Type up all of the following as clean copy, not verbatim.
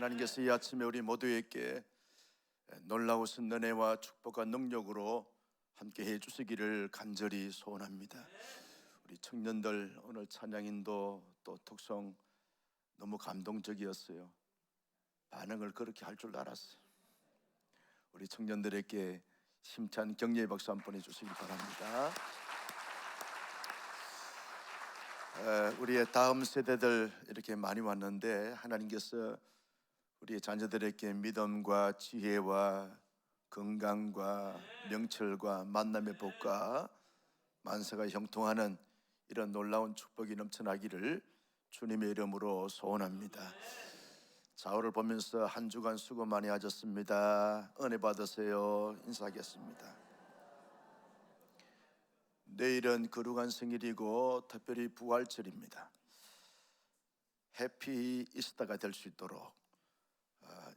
하나님께서 이 아침에 우리 모두에게 놀라우신 은혜와 축복과 능력으로 함께 해주시기를 간절히 소원합니다. 우리 청년들 오늘 찬양인도 또 특송 너무 감동적이었어요. 반응을 그렇게 할 줄 알았어요. 우리 청년들에게 힘찬 격려의 박수 한번 해주시기 바랍니다. 우리의 다음 세대들 이렇게 많이 왔는데 하나님께서 우리의 자녀들에게 믿음과 지혜와 건강과 명철과 만남의 복과 만세가 형통하는 이런 놀라운 축복이 넘쳐나기를 주님의 이름으로 소원합니다. 좌우를 보면서 한 주간 수고 많이 하셨습니다. 은혜 받으세요. 인사하겠습니다. 내일은 거룩한 생일이고 특별히 부활절입니다. 해피 이스터가 될 수 있도록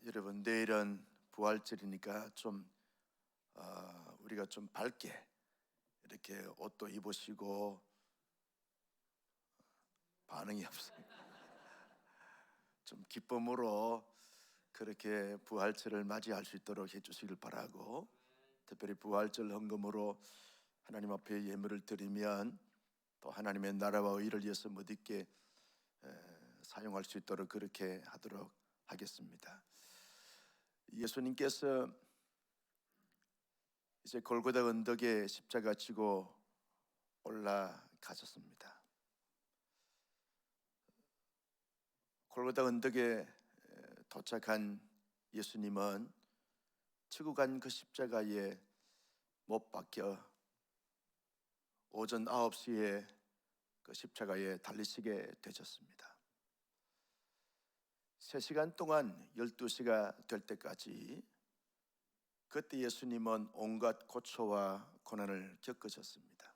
여러분, 내일은 부활절이니까 좀 우리가 좀 밝게 이렇게 옷도 입으시고. 반응이 없어요. 좀 기쁨으로 그렇게 부활절을 맞이할 수 있도록 해주시길 바라고, 특별히 부활절 헌금으로 하나님 앞에 예물을 드리면 또 하나님의 나라와 의를 위해서 멋있게 사용할 수 있도록 그렇게 하도록 하겠습니다. 예수님께서 이제 골고다 언덕에 십자가 지고 올라가셨습니다. 골고다 언덕에 도착한 예수님은 지고 간 그 십자가에 못 박혀 오전 9시에 그 십자가에 달리시게 되셨습니다. 3시간 동안 12시가 될 때까지 그때 예수님은 온갖 고초와 고난을 겪으셨습니다.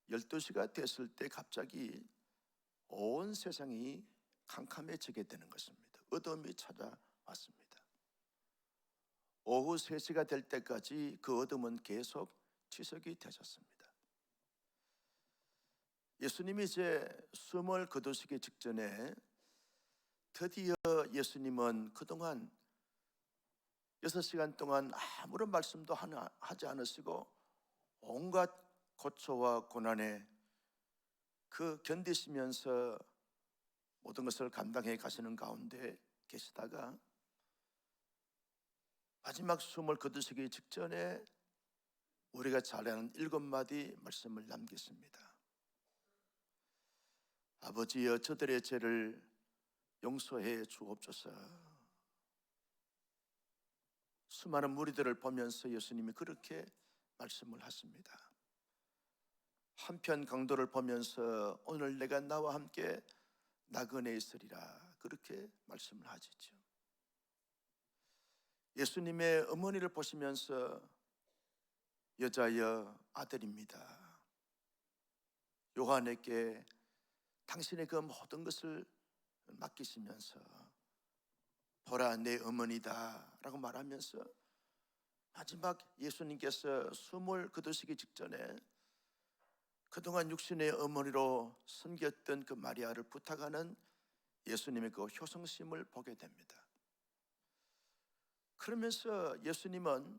12시가 됐을 때 갑자기 온 세상이 캄캄해지게 되는 것입니다. 어둠이 찾아왔습니다. 오후 3시가 될 때까지 그 어둠은 계속 지속이 되셨습니다. 예수님이 이제 숨을 거두시기 직전에 드디어 예수님은 그동안 6시간 동안 아무런 말씀도 하지 않으시고 온갖 고초와 고난에 그 견디시면서 모든 것을 감당해 가시는 가운데 계시다가 마지막 숨을 거두시기 직전에 우리가 잘 아는 7마디 말씀을 남겼습니다. 아버지여, 저들의 죄를 용서해 주옵소서. 수많은 무리들을 보면서 예수님이 그렇게 말씀을 하십니다. 한편 강도를 보면서 오늘 내가 나와 함께 나그네에 있으리라, 그렇게 말씀을 하시죠. 예수님의 어머니를 보시면서 여자여, 아들입니다. 요한에게 당신의 그 모든 것을 맡기시면서 보라, 내 어머니다 라고 말하면서 마지막 예수님께서 숨을 거두시기 직전에 그동안 육신의 어머니로 섬겼던 그 마리아를 부탁하는 예수님의 그 효성심을 보게 됩니다. 그러면서 예수님은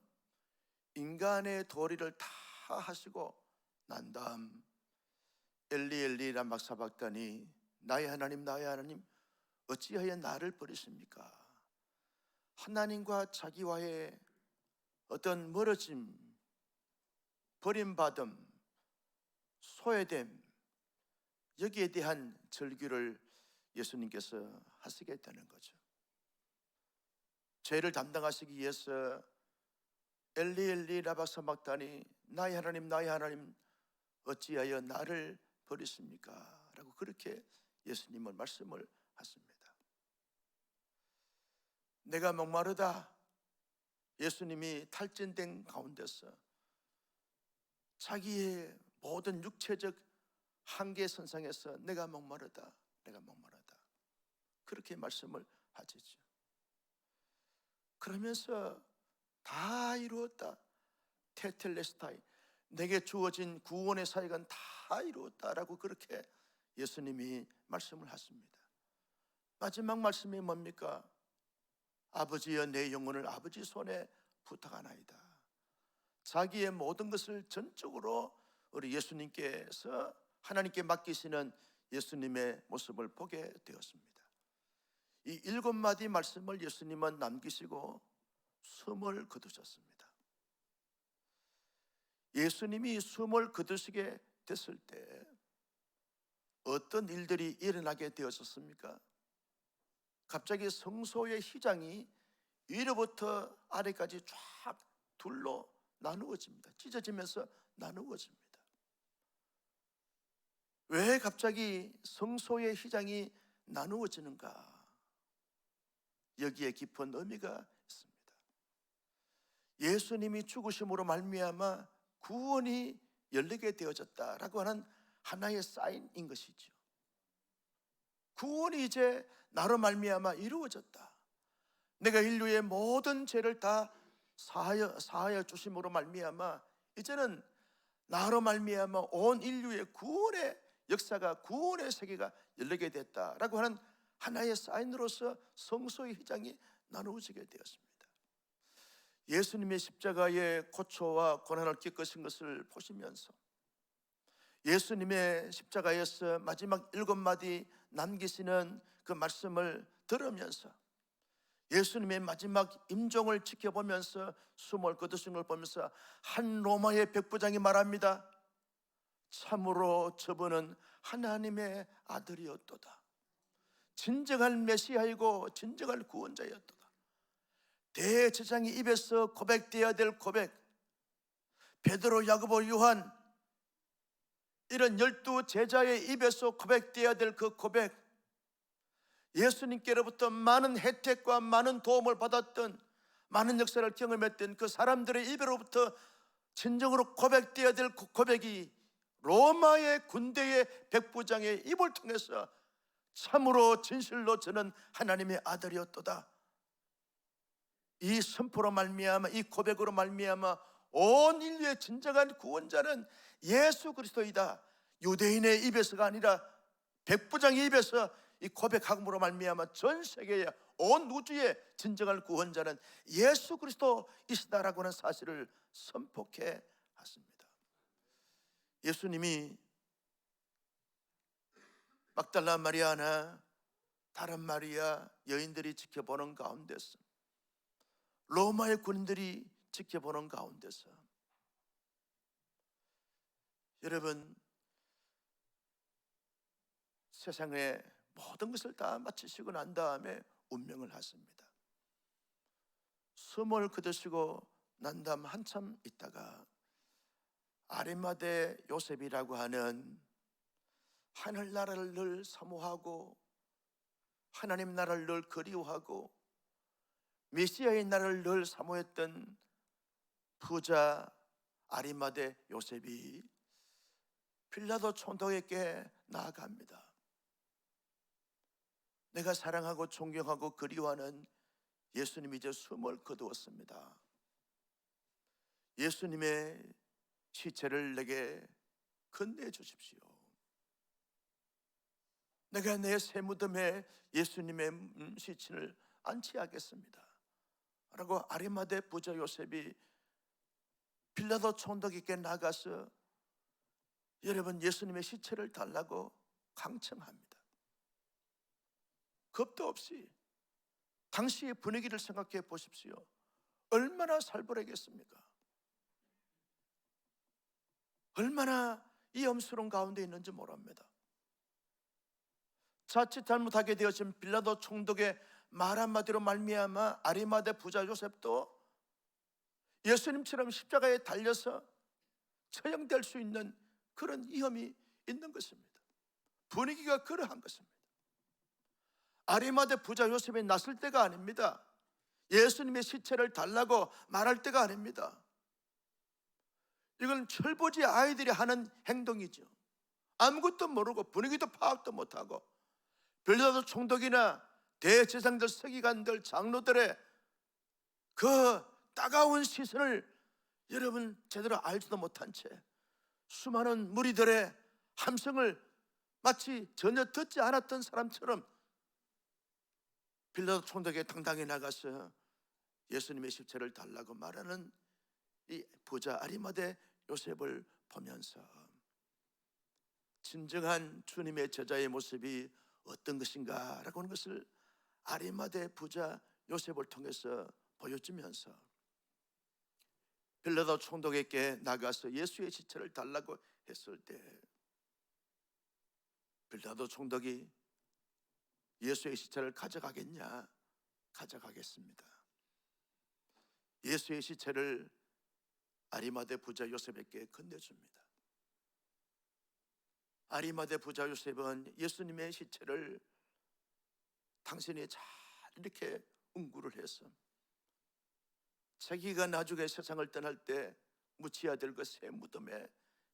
인간의 도리를 다 하시고 난 다음 엘리 엘리 라마 사박다니, 나의 하나님 나의 하나님 어찌하여 나를 버리십니까? 하나님과 자기와의 어떤 멀어짐, 버림받음, 소외됨, 여기에 대한 절규를 예수님께서 하시게 되는 거죠. 죄를 담당하시기 위해서 엘리 엘리 라마 사박다니, 나의 하나님 나의 하나님 어찌하여 나를 버리십니까? 라고 그렇게 예수님은 말씀을 하십니다. 내가 목마르다, 예수님이 탈진된 가운데서 자기의 모든 육체적 한계 선상에서 내가 목마르다, 내가 목마르다, 그렇게 말씀을 하시죠. 그러면서 다 이루었다, 테텔레스타이, 내게 주어진 구원의 사역은 다 이루었다라고 그렇게 예수님이 말씀을 하십니다. 마지막 말씀이 뭡니까? 아버지여 내 영혼을 아버지 손에 부탁하나이다. 자기의 모든 것을 전적으로 우리 예수님께서 하나님께 맡기시는 예수님의 모습을 보게 되었습니다. 이 7마디 말씀을 예수님은 남기시고 숨을 거두셨습니다. 예수님이 숨을 거두시게 됐을 때 어떤 일들이 일어나게 되었습니까? 갑자기 성소의 휘장이 위로부터 아래까지 쫙 둘로 나누어집니다. 찢어지면서 나누어집니다. 왜 갑자기 성소의 휘장이 나누어지는가? 여기에 깊은 의미가 있습니다. 예수님이 죽으심으로 말미암아 구원이 열리게 되어졌다라고 하는 하나의 사인인 것이죠. 구원이 이제 나로 말미암아 이루어졌다. 내가 인류의 모든 죄를 다 사하여 주심으로 말미암아 이제는 나로 말미암아 온 인류의 구원의 역사가, 구원의 세계가 열리게 됐다라고 하는 하나의 사인으로서 성소의 휘장이 나누어지게 되었습니다. 예수님의 십자가의 고초와 고난을 겪으신 것을 보시면서 예수님의 십자가에서 마지막 7마디 남기시는 그 말씀을 들으면서 예수님의 마지막 임종을 지켜보면서 숨을 거두신 걸 보면서 한 로마의 백부장이 말합니다. 참으로 저분은 하나님의 아들이었도다. 진정한 메시아이고 진정한 구원자였도다. 대제사장이 입에서 고백되어야 될 고백, 베드로, 야고보, 요한 이런 12제자의 입에서 고백되어야 될 그 고백, 예수님께로부터 많은 혜택과 많은 도움을 받았던, 많은 역사를 경험했던 그 사람들의 입으로부터 진정으로 고백되어야 될 그 고백이 로마의 군대의 백부장의 입을 통해서 참으로 진실로 저는 하나님의 아들이었도다. 이 선포로 말미암아, 이 고백으로 말미암아 온 인류의 진정한 구원자는 예수 그리스도이다. 유대인의 입에서가 아니라 백부장의 입에서 이 고백함으로 말미암아 전 세계의 온 우주의 진정한 구원자는 예수 그리스도이시다라고 하는 사실을 선포케 하십니다. 예수님이 막달라 마리아나 다른 마리아 여인들이 지켜보는 가운데서, 로마의 군인들이 지켜보는 가운데서 여러분 세상의 모든 것을 다 마치시고 난 다음에 운명을 하십니다. 숨을 거두시고 난 다음 한참 있다가 아리마대 요셉이라고 하는 하늘나라를 늘 사모하고 하나님 나라를 늘 그리워하고 메시아의 나라를 늘 사모했던 부자 아리마대 요셉이 빌라도 총독에게 나아갑니다. 내가 사랑하고 존경하고 그리워하는 예수님이 이제 숨을 거두었습니다. 예수님의 시체를 내게 건네주십시오. 내가 내 새 무덤에 예수님의 시신을 안치하겠습니다 라고 아리마대 부자 요셉이 빌라도 총독에게 나가서 여러분 예수님의 시체를 달라고 강청합니다. 겁도 없이. 당시의 분위기를 생각해 보십시오. 얼마나 살벌하겠습니까? 얼마나 위험스러운 가운데 있는지 모릅니다. 자칫 잘못하게 되어진 빌라도 총독의 말 한마디로 말미암아 아리마대 부자 요셉도 예수님처럼 십자가에 달려서 처형될 수 있는 그런 위험이 있는 것입니다. 분위기가 그러한 것입니다. 아리마대 부자 요셉이 났을 때가 아닙니다. 예수님의 시체를 달라고 말할 때가 아닙니다. 이건 철부지 아이들이 하는 행동이죠. 아무것도 모르고 분위기도 파악도 못하고 빌라도 총독이나 대제사장들, 서기관들, 장로들의 그 따가운 시선을 여러분 제대로 알지도 못한 채 수많은 무리들의 함성을 마치 전혀 듣지 않았던 사람처럼 빌라도 총독에 당당히 나가서 예수님의 십자를 달라고 말하는 이 부자 아리마대 요셉을 보면서 진정한 주님의 제자의 모습이 어떤 것인가 라고 하는 것을 아리마대 부자 요셉을 통해서 보여주면서 빌라도 총독에게 나가서 예수의 시체를 달라고 했을 때 빌라도 총독이 예수의 시체를 가져가겠냐? 가져가겠습니다. 예수의 시체를 아리마대 부자 요셉에게 건네줍니다. 아리마대 부자 요셉은 예수님의 시체를 당신이 잘 이렇게 응구를 해서 자기가 나중에 세상을 떠날 때 묻혀야 될 그 새 무덤에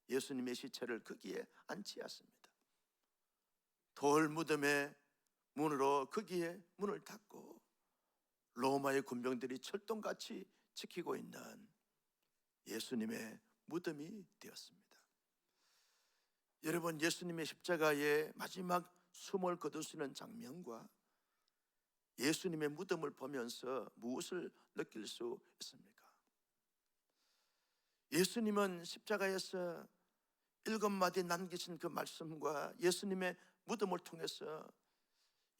예수님의 시체를 거기에 안치었습니다. 돌 무덤의 문으로 거기에 문을 닫고 로마의 군병들이 철동같이 지키고 있는 예수님의 무덤이 되었습니다. 여러분, 예수님의 십자가의 마지막 숨을 거두시는 장면과 예수님의 무덤을 보면서 무엇을 느낄 수 있습니까? 예수님은 십자가에서 7마디 남기신 그 말씀과 예수님의 무덤을 통해서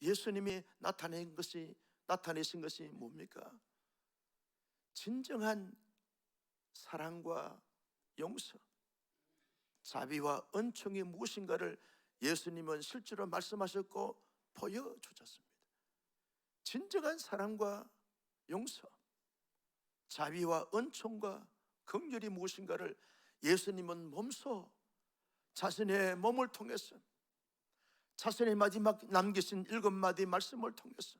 예수님이 나타내신 것이 뭡니까? 진정한 사랑과 용서, 자비와 은총이 무엇인가를 예수님은 실제로 말씀하셨고 보여주셨습니다. 진정한 사랑과 용서, 자비와 은총과 긍휼이 무엇인가를 예수님은 몸소 자신의 몸을 통해서 자신의 마지막 남기신 7마디 말씀을 통해서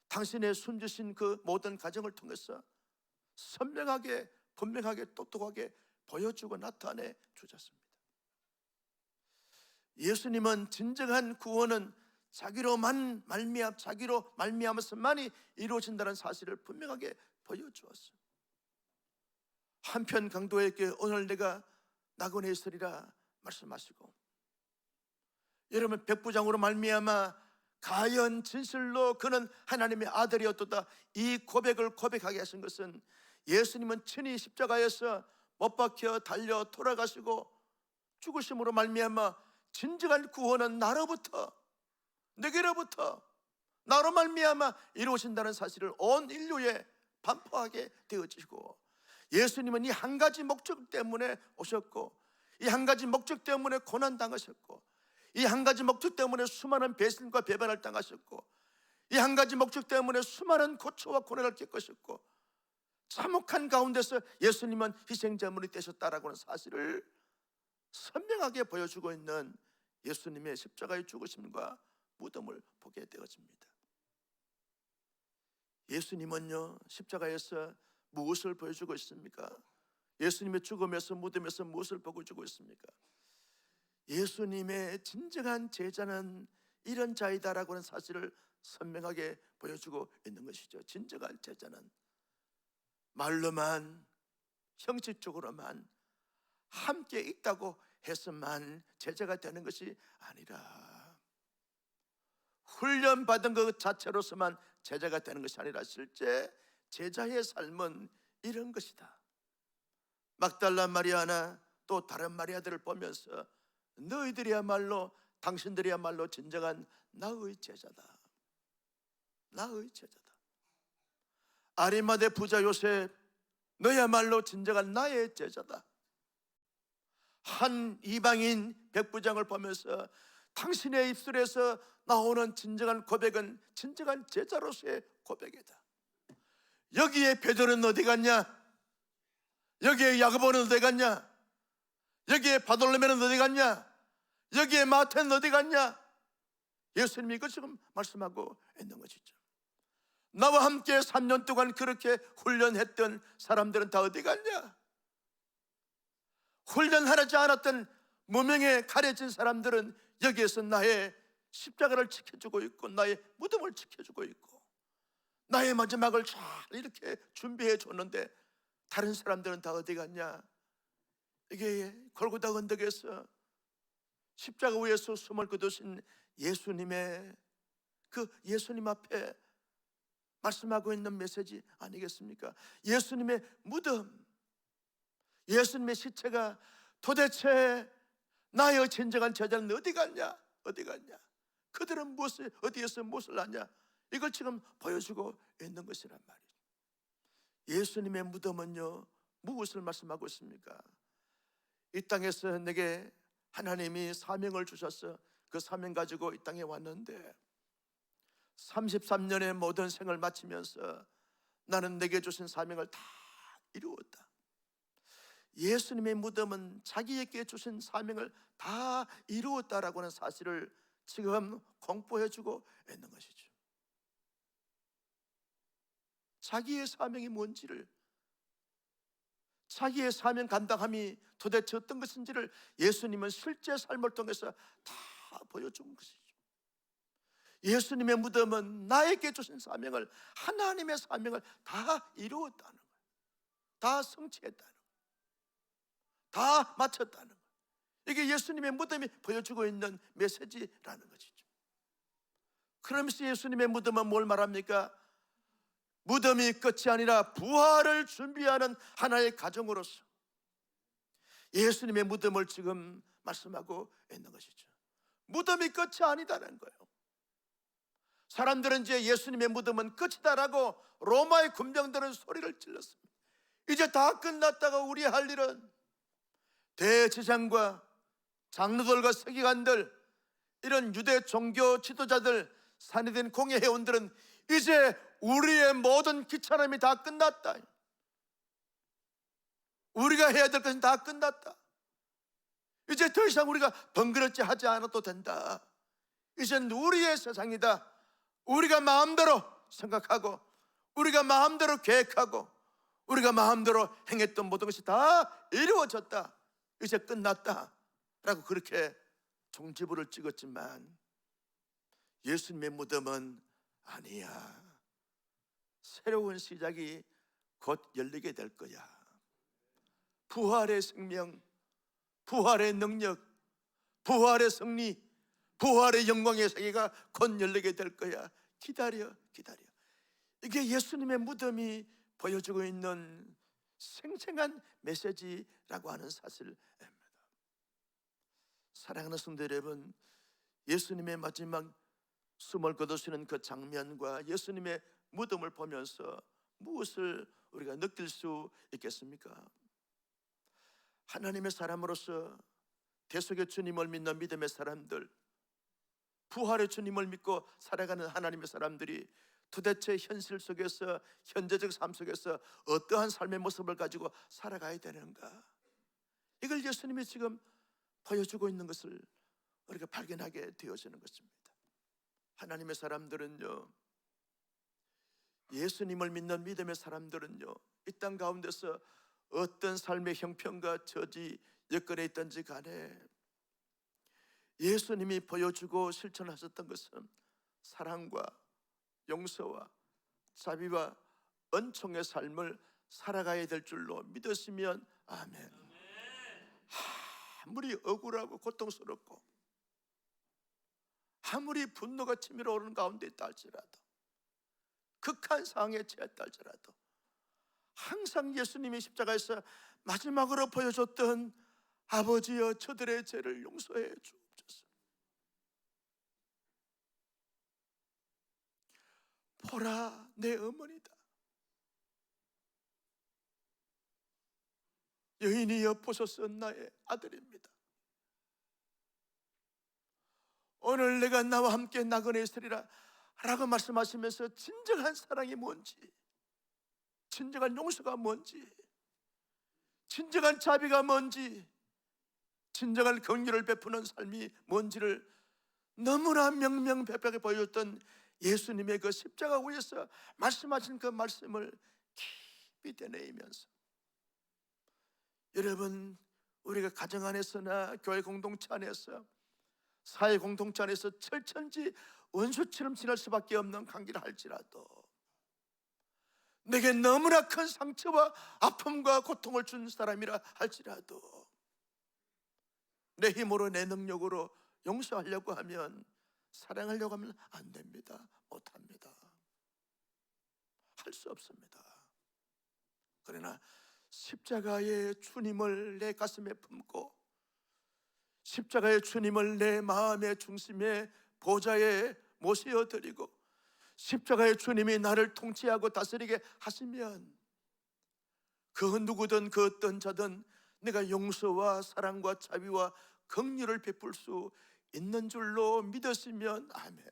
당신의 숨지신 그 모든 과정을 통해서 선명하게, 분명하게, 똑똑하게 보여주고 나타내 주셨습니다. 예수님은 진정한 구원은 자기로 말미암아서만이 이루어진다는 사실을 분명하게 보여주었어요. 한편 강도에게 오늘 내가 낙원에 있으리라 말씀하시고, 여러분, 백부장으로 말미암아 가연 진실로 그는 하나님의 아들이었도다, 이 고백을 고백하게 하신 것은 예수님은 친히 십자가에서 못 박혀 달려 돌아가시고 죽으심으로 말미암아 진정한 구원은 나로부터, 내게로부터, 나로 말미암아 이루어진다는 사실을 온 인류에 반포하게 되어지고, 예수님은 이 한 가지 목적 때문에 오셨고, 이 한 가지 목적 때문에 고난당하셨고, 이 한 가지 목적 때문에 수많은 배신과 배반을 당하셨고, 이 한 가지 목적 때문에 수많은 고초와 고난을 겪으셨고, 참혹한 가운데서 예수님은 희생제물이 되셨다라고 하는 사실을 선명하게 보여주고 있는 예수님의 십자가의 죽으심과 무덤을 보게 되어집니다. 예수님은요, 십자가에서 무엇을 보여주고 있습니까? 예수님의 죽음에서, 무덤에서 무엇을 보여주고 있습니까? 예수님의 진정한 제자는 이런 자이다라고 하는 사실을 선명하게 보여주고 있는 것이죠. 진정한 제자는 말로만, 형식적으로만 함께 있다고 해서만 제자가 되는 것이 아니라, 훈련받은 것 자체로서만 제자가 되는 것이 아니라 실제 제자의 삶은 이런 것이다. 막달라 마리아나 또 다른 마리아들을 보면서 너희들이야말로, 당신들이야말로 진정한 나의 제자다, 나의 제자다. 아리마대 부자 요셉, 너야말로 진정한 나의 제자다. 한 이방인 백부장을 보면서 당신의 입술에서 나오는 진정한 고백은 진정한 제자로서의 고백이다. 여기에 베드로는 어디 갔냐? 여기에 야고보는 어디 갔냐? 여기에 바돌로메는 어디 갔냐? 여기에 마태는 어디 갔냐? 예수님이 이거 지금 말씀하고 있는 것이죠. 나와 함께 3년 동안 그렇게 훈련했던 사람들은 다 어디 갔냐? 훈련하지 않았던 무명에 가려진 사람들은 여기에서 나의 십자가를 지켜주고 있고, 나의 무덤을 지켜주고 있고, 나의 마지막을 잘 이렇게 준비해 줬는데 다른 사람들은 다 어디 갔냐? 이게 골고다 언덕에서 십자가 위에서 숨을 거두신 예수님의 그 예수님 앞에 말씀하고 있는 메시지 아니겠습니까? 예수님의 무덤, 예수님의 시체가 도대체 나의 진정한 제자는 어디 갔냐? 어디 갔냐? 그들은 어디에서 무엇을 하냐? 이걸 지금 보여주고 있는 것이란 말이죠. 예수님의 무덤은요, 무엇을 말씀하고 있습니까? 이 땅에서 내게 하나님이 사명을 주셔서 그 사명 가지고 이 땅에 왔는데 33년의 모든 생을 마치면서 나는 내게 주신 사명을 다 이루었다. 예수님의 무덤은 자기에게 주신 사명을 다 이루었다라고 하는 사실을 지금 공포해주고 있는 것이죠. 자기의 사명이 뭔지를, 자기의 사명 감당함이 도대체 어떤 것인지를 예수님은 실제 삶을 통해서 다 보여준 것이죠. 예수님의 무덤은 나에게 주신 사명을, 하나님의 사명을 다 이루었다는 거예요. 다 성취했다는 거예요. 다 마쳤다는 거예요. 이게 예수님의 무덤이 보여주고 있는 메시지라는 것이죠. 그러면서 예수님의 무덤은 뭘 말합니까? 무덤이 끝이 아니라 부활을 준비하는 하나의 가정으로서 예수님의 무덤을 지금 말씀하고 있는 것이죠. 무덤이 끝이 아니다는 거예요. 사람들은 이제 예수님의 무덤은 끝이다라고 로마의 군병들은 소리를 질렀습니다. 이제 다 끝났다가 우리 할 일은, 대제사장과 장로들과 서기관들, 이런 유대 종교 지도자들, 산해된 공예회원들은 이제 우리의 모든 귀찮음이 다 끝났다. 우리가 해야 될 것은 다 끝났다. 이제 더 이상 우리가 번거롭지 하지 않아도 된다. 이제는 우리의 세상이다. 우리가 마음대로 생각하고, 우리가 마음대로 계획하고, 우리가 마음대로 행했던 모든 것이 다 이루어졌다. 이제 끝났다 라고 그렇게 종지부를 찍었지만 예수님의 무덤은 아니야. 새로운 시작이 곧 열리게 될 거야. 부활의 생명, 부활의 능력, 부활의 승리, 부활의 영광의 세계가 곧 열리게 될 거야. 기다려, 기다려. 이게 예수님의 무덤이 보여주고 있는 생생한 메시지라고 하는 사실입니다. 사랑하는 성도 여러분, 예수님의 마지막 숨을 거두시는 그 장면과 예수님의 무덤을 보면서 무엇을 우리가 느낄 수 있겠습니까? 하나님의 사람으로서 대속의 주님을 믿는 믿음의 사람들, 부활의 주님을 믿고 살아가는 하나님의 사람들이 도대체 현실 속에서, 현재적 삶 속에서 어떠한 삶의 모습을 가지고 살아가야 되는가, 이걸 예수님이 지금 보여주고 있는 것을 우리가 발견하게 되어지는 것입니다. 하나님의 사람들은요, 예수님을 믿는 믿음의 사람들은요, 이 땅 가운데서 어떤 삶의 형편과 처지, 여건에 있든지 간에 예수님이 보여주고 실천하셨던 것은 사랑과 용서와 자비와 은총의 삶을 살아가야 될 줄로 믿으시면 아멘. 아무리 억울하고 고통스럽고 아무리 분노가 치밀어 오르는 가운데 있다 할지라도, 극한 상황에 처했다 할지라도 항상 예수님이 십자가에서 마지막으로 보여줬던 아버지여 저들의 죄를 용서해 주옵소서. 보라 내 어머니다. 여인이여 보소서 나의 아들입니다. 오늘 내가 나와 함께 나그네 있으리라 라고 말씀하시면서 진정한 사랑이 뭔지, 진정한 용서가 뭔지, 진정한 자비가 뭔지, 진정한 긍휼을 베푸는 삶이 뭔지를 너무나 명명백백하게 보여줬던 예수님의 그 십자가 위에서 말씀하신 그 말씀을 깊이 되뇌이면서, 여러분, 우리가 가정 안에서나 교회 공동체 안에서, 사회 공동체 안에서 철천지 원수처럼 지낼 수밖에 없는 관계를 할지라도, 내게 너무나 큰 상처와 아픔과 고통을 준 사람이라 할지라도 내 힘으로 내 능력으로 용서하려고 하면 사랑하려고 하면 안 됩니다. 못합니다. 할 수 없습니다. 그러나 십자가의 주님을 내 가슴에 품고 십자가의 주님을 내 마음의 중심에 보좌에 모셔드리고 십자가의 주님이 나를 통치하고 다스리게 하시면 그 누구든 그 어떤 자든 내가 용서와 사랑과 자비와 긍휼을 베풀 수 있는 줄로 믿으시면 아멘.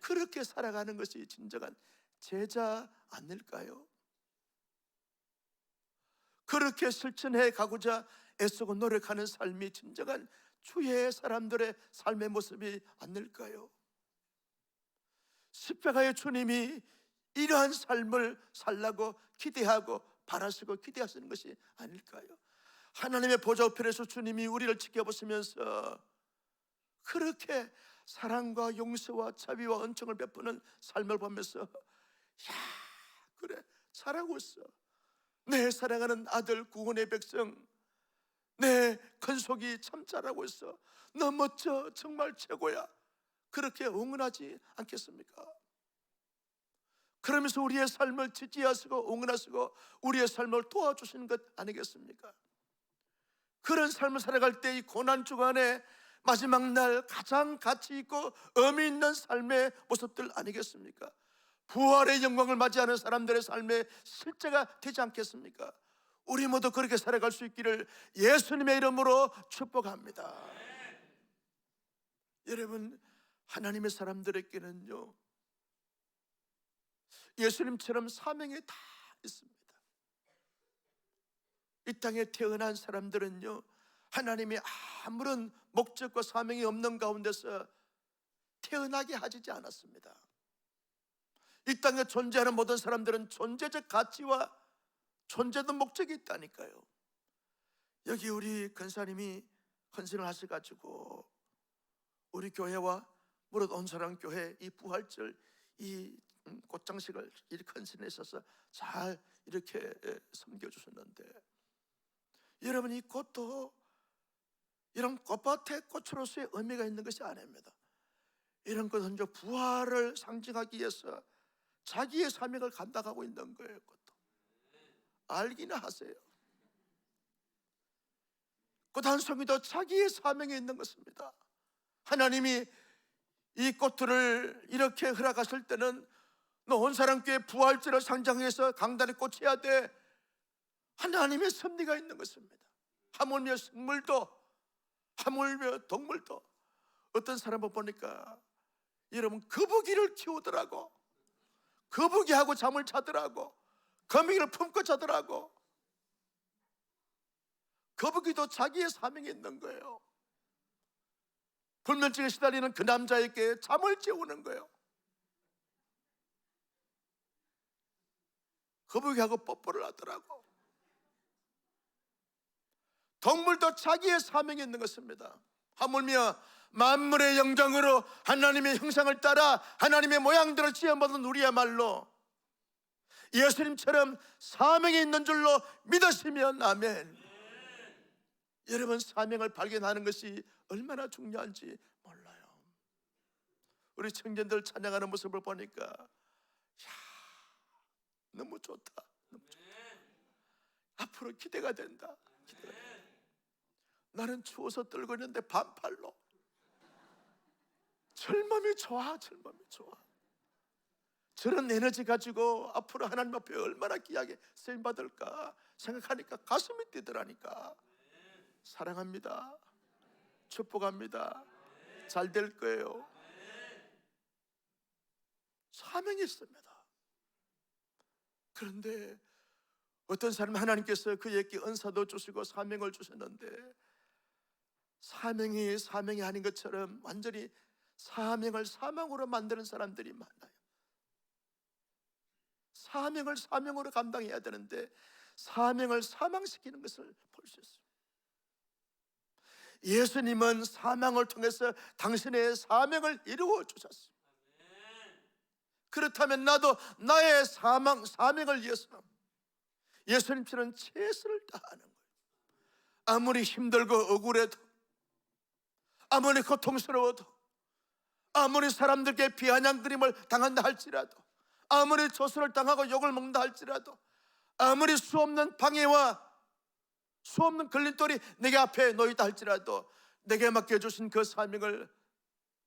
그렇게 살아가는 것이 진정한 제자 아닐까요? 그렇게 실천해 가고자 애쓰고 노력하는 삶이 진정한 주의 사람들의 삶의 모습이 아닐까요? 십자가의 주님이 이러한 삶을 살라고 기대하고 바라시고 기대하시는 것이 아닐까요? 하나님의 보좌 우편에서 주님이 우리를 지켜보시면서 그렇게 사랑과 용서와 자비와 은총을 베푸는 삶을 보면서 야, 그래 잘하고 있어. 내 사랑하는 아들 구원의 백성, 내 큰속이 참 잘하고 있어. 너 멋져, 정말 최고야. 그렇게 응원하지 않겠습니까? 그러면서 우리의 삶을 지지하시고 응원하시고 우리의 삶을 도와주시는 것 아니겠습니까? 그런 삶을 살아갈 때 이 고난 주간에 마지막 날 가장 가치 있고 의미 있는 삶의 모습들 아니겠습니까? 부활의 영광을 맞이하는 사람들의 삶의 실제가 되지 않겠습니까? 우리 모두 그렇게 살아갈 수 있기를 예수님의 이름으로 축복합니다. 여러분, 하나님의 사람들에게는요 예수님처럼 사명이 다 있습니다. 이 땅에 태어난 사람들은요 하나님이 아무런 목적과 사명이 없는 가운데서 태어나게 하지 않았습니다. 이 땅에 존재하는 모든 사람들은 존재적 가치와 존재적 목적이 있다니까요. 여기 우리 권사님이 헌신을 하셔가지고 우리 교회와 무릇 온사랑 교회 이 부활절 이 꽃장식을 이렇게 헌신해 있어서 잘 이렇게 섬겨주셨는데, 여러분 이 꽃도 이런 꽃밭의 꽃으로서의 의미가 있는 것이 아닙니다. 이런 것은 이제 부활을 상징하기 위해서 자기의 사명을 감당하고 있는 거예요. 꽃도 알기나 하세요. 꽃 한 송이도 자기의 사명이 있는 것입니다. 하나님이 이 꽃들을 이렇게 허락하실 때는 너 온사랑교회 부활절을 상징해서 강단에 꽂혀야 돼. 하나님의 섭리가 있는 것입니다. 하물며 식물도 하물며 동물도 어떤 사람을 보니까 여러분 거북이를 키우더라고. 거북이하고 잠을 자더라고. 거북이를 품고 자더라고. 거북이도 자기의 사명이 있는 거예요. 불면증에 시달리는 그 남자에게 잠을 재우는 거예요. 거북이하고 뽀뽀를 하더라고. 동물도 자기의 사명이 있는 것입니다. 하물며 만물의 영장으로 하나님의 형상을 따라 하나님의 모양대로 지어받은 우리야말로 예수님처럼 사명이 있는 줄로 믿으시면 아멘. 여러분 사명을 발견하는 것이 얼마나 중요한지 몰라요. 우리 청년들 찬양하는 모습을 보니까 야, 너무 좋다. 너무 좋다. 앞으로 기대가 된다. 기대가 된다. 나는 추워서 떨고 있는데 반팔로 젊음이 좋아. 젊음이 좋아. 저런 에너지 가지고 앞으로 하나님 앞에 얼마나 귀하게 쓰임받을까 생각하니까 가슴이 뛰더라니까. 사랑합니다. 축복합니다. 잘 될 거예요. 사명이 있습니다. 그런데 어떤 사람 하나님께서 그에게 은사도 주시고 사명을 주셨는데 사명이 아닌 것처럼 완전히 사명을 사망으로 만드는 사람들이 많아요. 사명을 사명으로 감당해야 되는데 사명을 사망시키는 것을 볼 수 있습니다. 예수님은 사망을 통해서 당신의 사명을 이루어 주셨습니다. 그렇다면 나도 나의 사명을 위해서 예수님처럼 최선을 다하는 거예요. 아무리 힘들고 억울해도 아무리 고통스러워도 아무리 사람들께 비아냥거림을 당한다 할지라도, 아무리 조소를 당하고 욕을 먹는다 할지라도, 아무리 수없는 방해와 수없는 걸림돌이 내게 앞에 놓이다 할지라도 내게 맡겨주신 그 사명을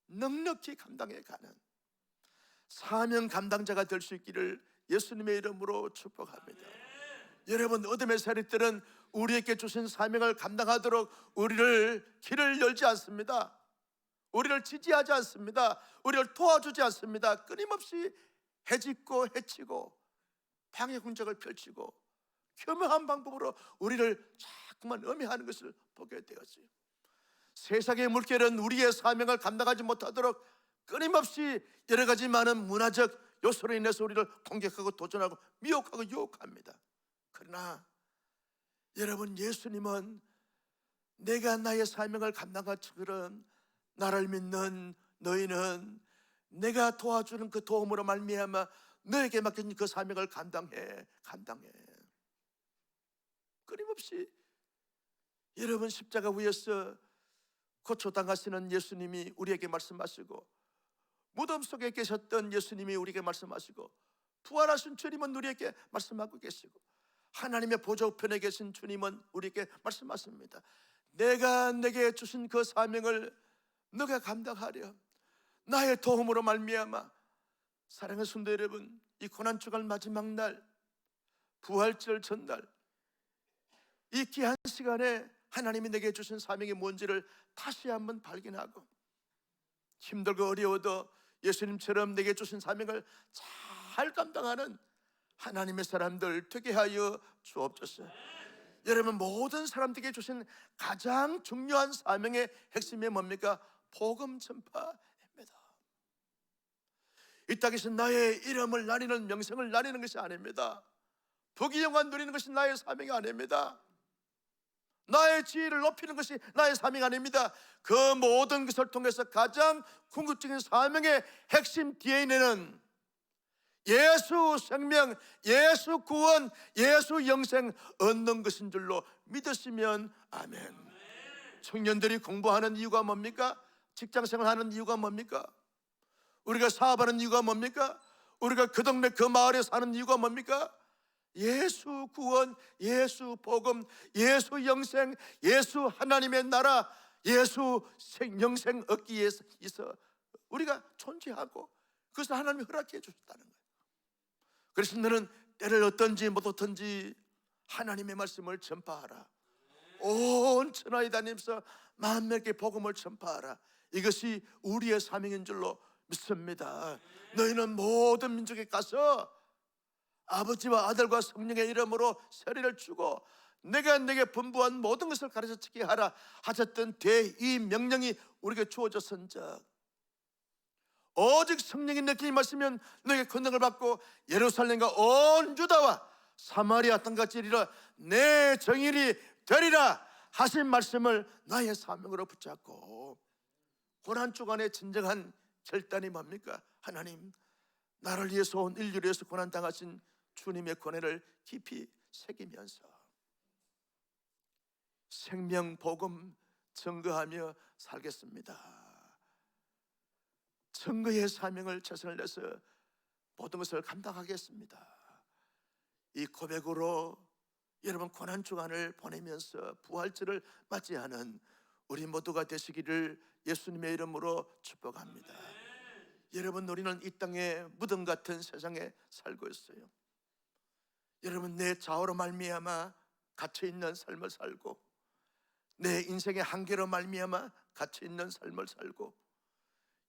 넉넉히 감당해가는 사명 감당자가 될 수 있기를 예수님의 이름으로 축복합니다. 여러분, 어둠의 세력들은 우리에게 주신 사명을 감당하도록 우리를 길을 열지 않습니다. 우리를 지지하지 않습니다. 우리를 도와주지 않습니다. 끊임없이 해짓고 해치고 방해 공작을 펼치고 교묘한 방법으로 우리를 자꾸만 음해하는 것을 보게 되었어요. 세상의 물결은 우리의 사명을 감당하지 못하도록 끊임없이 여러 가지 많은 문화적 요소로 인해서 우리를 공격하고 도전하고 미혹하고 유혹합니다. 그러나 여러분, 예수님은 내가 나의 사명을 감당할 줄은 나를 믿는 너희는 내가 도와주는 그 도움으로 말미암아 너에게 맡겨진 그 사명을 감당해. 끊임없이 여러분, 십자가 위에서 고초당하시는 예수님이 우리에게 말씀하시고, 무덤 속에 계셨던 예수님이 우리에게 말씀하시고, 부활하신 주님은 우리에게 말씀하고 계시고, 하나님의 보좌 우편에 계신 주님은 우리에게 말씀하십니다. 내가 내게 주신 그 사명을 너가 감당하렴. 나의 도움으로 말미암아. 사랑하는 성도 여러분, 이 고난주간 마지막 날, 부활절 전날, 이 귀한 시간에 하나님이 내게 주신 사명이 뭔지를 다시 한번 발견하고, 힘들고 어려워도 예수님처럼 내게 주신 사명을 잘 감당하는 하나님의 사람들 되게 하여 주옵소서. 여러분, 모든 사람들에게 주신 가장 중요한 사명의 핵심이 뭡니까? 복음 전파입니다. 이 땅에서 나의 이름을 나리는, 명성을 나리는 것이 아닙니다. 부귀영화 누리는 것이 나의 사명이 아닙니다. 나의 지위를 높이는 것이 나의 사명이 아닙니다. 그 모든 것을 통해서 가장 궁극적인 사명의 핵심 DNA는 예수 생명, 예수 구원, 예수 영생 얻는 것인 줄로 믿으시면 아멘. 청년들이 공부하는 이유가 뭡니까? 직장생활 하는 이유가 뭡니까? 우리가 사업하는 이유가 뭡니까? 우리가 그 동네 그 마을에 사는 이유가 뭡니까? 예수 구원, 예수 복음, 예수 영생, 예수 하나님의 나라, 예수 영생 얻기 위해서 우리가 존재하고, 그것을 하나님이 허락해 주셨다는 거예요. 그래서 너는 때를 어떤지 못 어떤지 하나님의 말씀을 전파하라. 온 천하에 다니면서 만명께 복음을 전파하라. 이것이 우리의 사명인 줄로 믿습니다. 너희는 모든 민족에 가서 아버지와 아들과 성령의 이름으로 세례를 주고 내가 내게 분부한 모든 것을 가르쳐 지키게 하라 하셨던 이 명령이 우리에게 주어졌은즉, 오직 성령이 내게 임하시면 너에게 권능을 받고 예루살렘과 온 유다와 사마리아 땅까지 이르러 내 정인이 되리라 하신 말씀을 나의 사명으로 붙잡고, 고난주간의 진정한 결단이 뭡니까? 하나님, 나를 위해서 온 인류를 위해서 고난당하신 주님의 권한을 깊이 새기면서 생명 복음 증거하며 살겠습니다. 증거의 사명을 최선을 내서 모든 것을 감당하겠습니다. 이 고백으로 여러분 고난주간을 보내면서 부활절을 맞이하는 우리 모두가 되시기를 예수님의 이름으로 축복합니다. 여러분, 우리는 이 땅에 무덤 같은 세상에 살고 있어요. 여러분, 내 좌우로 말미암아 갇혀있는 삶을 살고, 내 인생의 한계로 말미암아 갇혀있는 삶을 살고,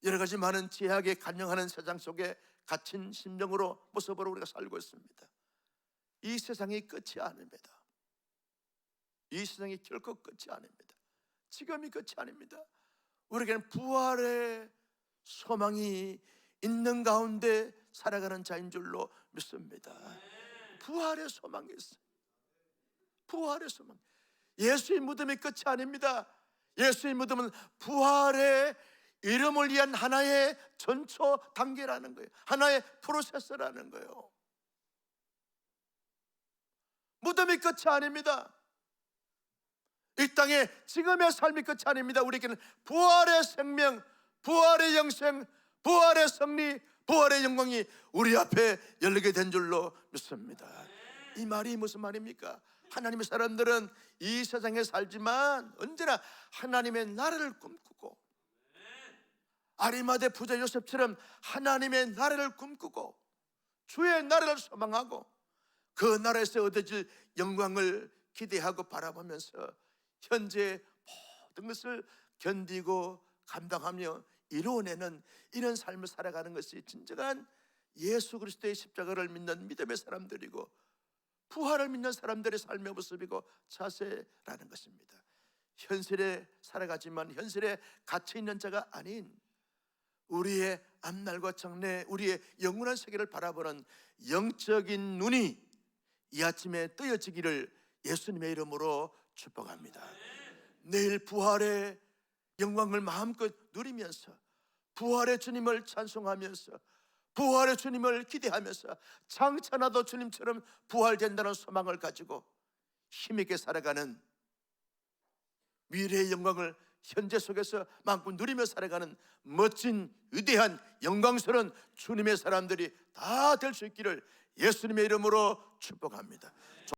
여러 가지 많은 제약에 간영하는 세상 속에 갇힌 심령으로, 모습으로 우리가 살고 있습니다. 이 세상이 끝이 아닙니다. 이 세상이 결코 끝이 아닙니다. 지금이 끝이 아닙니다. 우리에게는 부활의 소망이 있는 가운데 살아가는 자인 줄로 믿습니다. 부활의 소망이 있어요. 부활의 소망. 예수의 무덤이 끝이 아닙니다. 예수의 무덤은 부활의 이름을 위한 하나의 전초 단계라는 거예요. 하나의 프로세스라는 거예요. 무덤이 끝이 아닙니다. 이 땅에 지금의 삶이 끝이 아닙니다. 우리에게는 부활의 생명, 부활의 영생, 부활의 승리, 부활의 영광이 우리 앞에 열리게 된 줄로 믿습니다. 이 말이 무슨 말입니까? 하나님의 사람들은 이 세상에 살지만 언제나 하나님의 나라를 꿈꾸고, 아리마대 부자 요셉처럼 하나님의 나라를 꿈꾸고 주의 나라를 소망하고 그 나라에서 얻어질 영광을 기대하고 바라보면서 현재 모든 것을 견디고 감당하며 이루어내는 이런 삶을 살아가는 것이 진정한 예수 그리스도의 십자가를 믿는 믿음의 사람들이고 부활을 믿는 사람들의 삶의 모습이고 자세라는 것입니다. 현실에 살아가지만 현실에 갇혀있는 자가 아닌 우리의 앞날과 장래, 우리의 영원한 세계를 바라보는 영적인 눈이 이 아침에 뜨여지기를 예수님의 이름으로 축복합니다. 내일 부활의 영광을 마음껏 누리면서 부활의 주님을 찬송하면서 부활의 주님을 기대하면서 장차나도 주님처럼 부활된다는 소망을 가지고 힘있게 살아가는, 미래의 영광을 현재 속에서 마음껏 누리며 살아가는 멋진 위대한 영광스러운 주님의 사람들이 다 될 수 있기를 예수님의 이름으로 축복합니다.